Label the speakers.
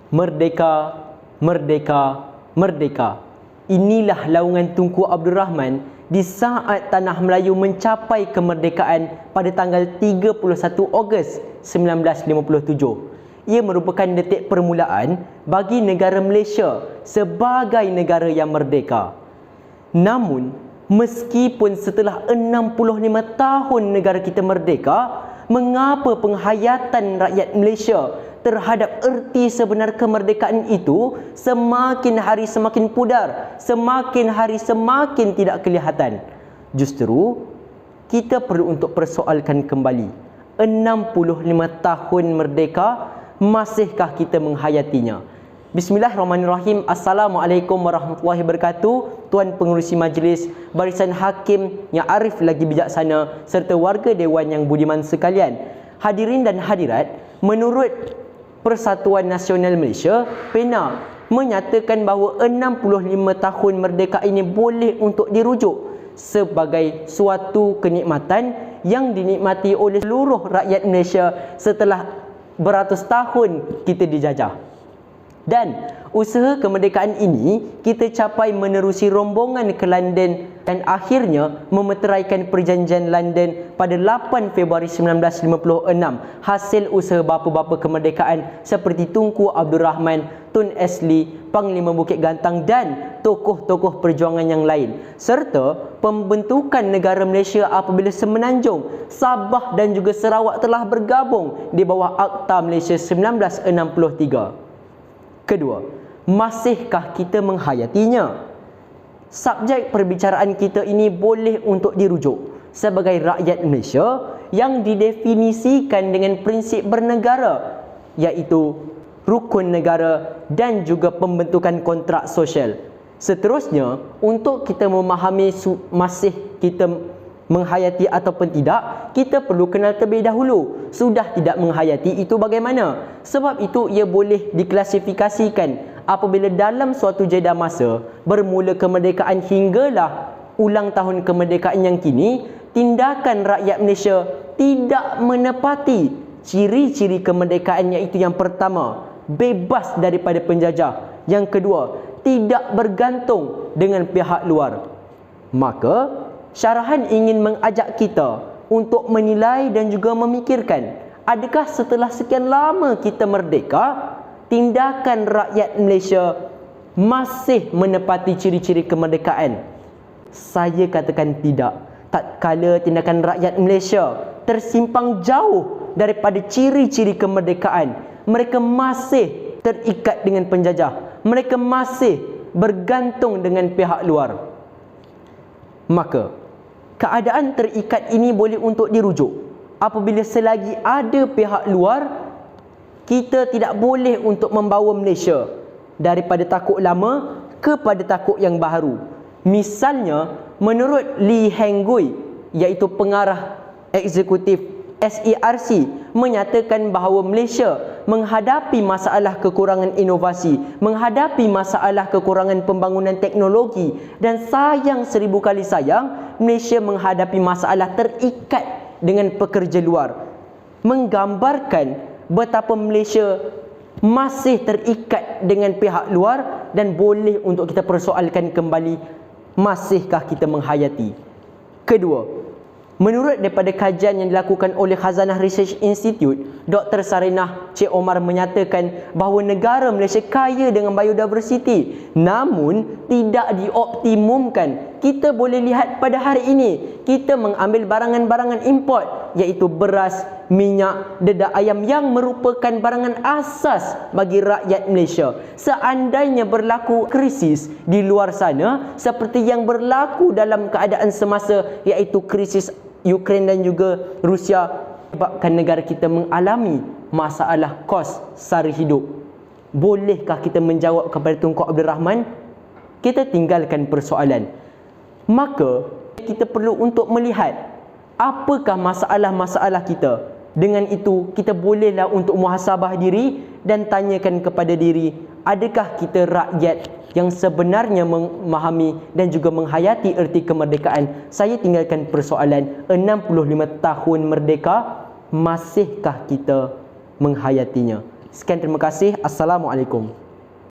Speaker 1: Merdeka, merdeka, merdeka. Inilah laungan Tunku Abdul Rahman di saat tanah Melayu mencapai kemerdekaan pada tanggal 31 Ogos 1957. Ia merupakan detik permulaan bagi negara Malaysia sebagai negara yang merdeka. Namun, meskipun setelah 65 tahun negara kita merdeka, mengapa penghayatan rakyat Malaysia terhadap erti sebenar kemerdekaan itu semakin hari semakin pudar, semakin hari semakin tidak kelihatan? Justru, kita perlu untuk persoalkan kembali. 65 tahun merdeka, masihkah kita menghayatinya? Bismillahirrahmanirrahim. Assalamualaikum warahmatullahi wabarakatuh. Tuan Pengerusi Majlis, barisan hakim yang arif lagi bijaksana, serta warga dewan yang budiman sekalian. Hadirin dan hadirat, menurut Persatuan Nasional Malaysia, PENA, menyatakan bahawa 65 tahun merdeka ini boleh untuk dirujuk sebagai suatu kenikmatan yang dinikmati oleh seluruh rakyat Malaysia setelah beratus tahun kita dijajah. Dan usaha kemerdekaan ini kita capai menerusi rombongan ke London dan akhirnya memeteraikan perjanjian London pada 8 Februari 1956. Hasil usaha bapa-bapa kemerdekaan seperti Tunku Abdul Rahman, Tun Asli, Panglima Bukit Gantang dan tokoh-tokoh perjuangan yang lain, serta pembentukan negara Malaysia apabila Semenanjung, Sabah dan juga Sarawak telah bergabung di bawah Akta Malaysia 1963. Kedua, masihkah kita menghayatinya? Subjek perbicaraan kita ini boleh untuk dirujuk sebagai rakyat Malaysia yang didefinisikan dengan prinsip bernegara, iaitu rukun negara dan juga pembentukan kontrak sosial. Seterusnya, untuk kita memahami masih kita menghayati ataupun tidak, kita perlu kenal terlebih dahulu sudah tidak menghayati itu bagaimana. Sebab itu ia boleh diklasifikasikan apabila dalam suatu jeda masa bermula kemerdekaan hinggalah ulang tahun kemerdekaan yang kini, tindakan rakyat Malaysia tidak menepati ciri-ciri kemerdekaan, iaitu yang pertama, bebas daripada penjajah. Yang kedua, tidak bergantung dengan pihak luar. Maka syarahan ingin mengajak kita untuk menilai dan juga memikirkan, adakah setelah sekian lama kita merdeka, tindakan rakyat Malaysia masih menepati ciri-ciri kemerdekaan? Saya katakan tidak. Tatkala tindakan rakyat Malaysia tersimpang jauh daripada ciri-ciri kemerdekaan, mereka masih terikat dengan penjajah, mereka masih bergantung dengan pihak luar. Maka keadaan terikat ini boleh untuk dirujuk apabila selagi ada pihak luar, kita tidak boleh untuk membawa Malaysia daripada takuk lama kepada takuk yang baharu. Misalnya, menurut Lee Heng-gui, iaitu pengarah eksekutif SERC, menyatakan bahawa Malaysia menghadapi masalah kekurangan inovasi, menghadapi masalah kekurangan pembangunan teknologi, dan sayang seribu kali sayang, Malaysia menghadapi masalah terikat dengan pekerja luar, menggambarkan betapa Malaysia masih terikat dengan pihak luar dan boleh untuk kita persoalkan kembali, masihkah kita menghayati? Kedua, menurut daripada kajian yang dilakukan oleh Khazanah Research Institute, Dr. Sarinah Cik Omar menyatakan bahawa negara Malaysia kaya dengan biodiversity, namun tidak dioptimumkan. Kita boleh lihat pada hari ini, kita mengambil barangan-barangan import, iaitu beras, minyak, dedak ayam yang merupakan barangan asas bagi rakyat Malaysia. Seandainya berlaku krisis di luar sana seperti yang berlaku dalam keadaan semasa, iaitu krisis Ukraine dan juga Rusia, sebabkan negara kita mengalami masalah kos sara hidup. Bolehkah kita menjawab kepada Tunku Abdul Rahman? Kita tinggalkan persoalan. Maka kita perlu untuk melihat apakah masalah-masalah kita. Dengan itu kita bolehlah untuk muhasabah diri dan tanyakan kepada diri, adakah kita rakyat yang sebenarnya memahami dan juga menghayati erti kemerdekaan? Saya tinggalkan persoalan 65 tahun merdeka, masihkah kita menghayatinya? Sekian terima kasih. Assalamualaikum.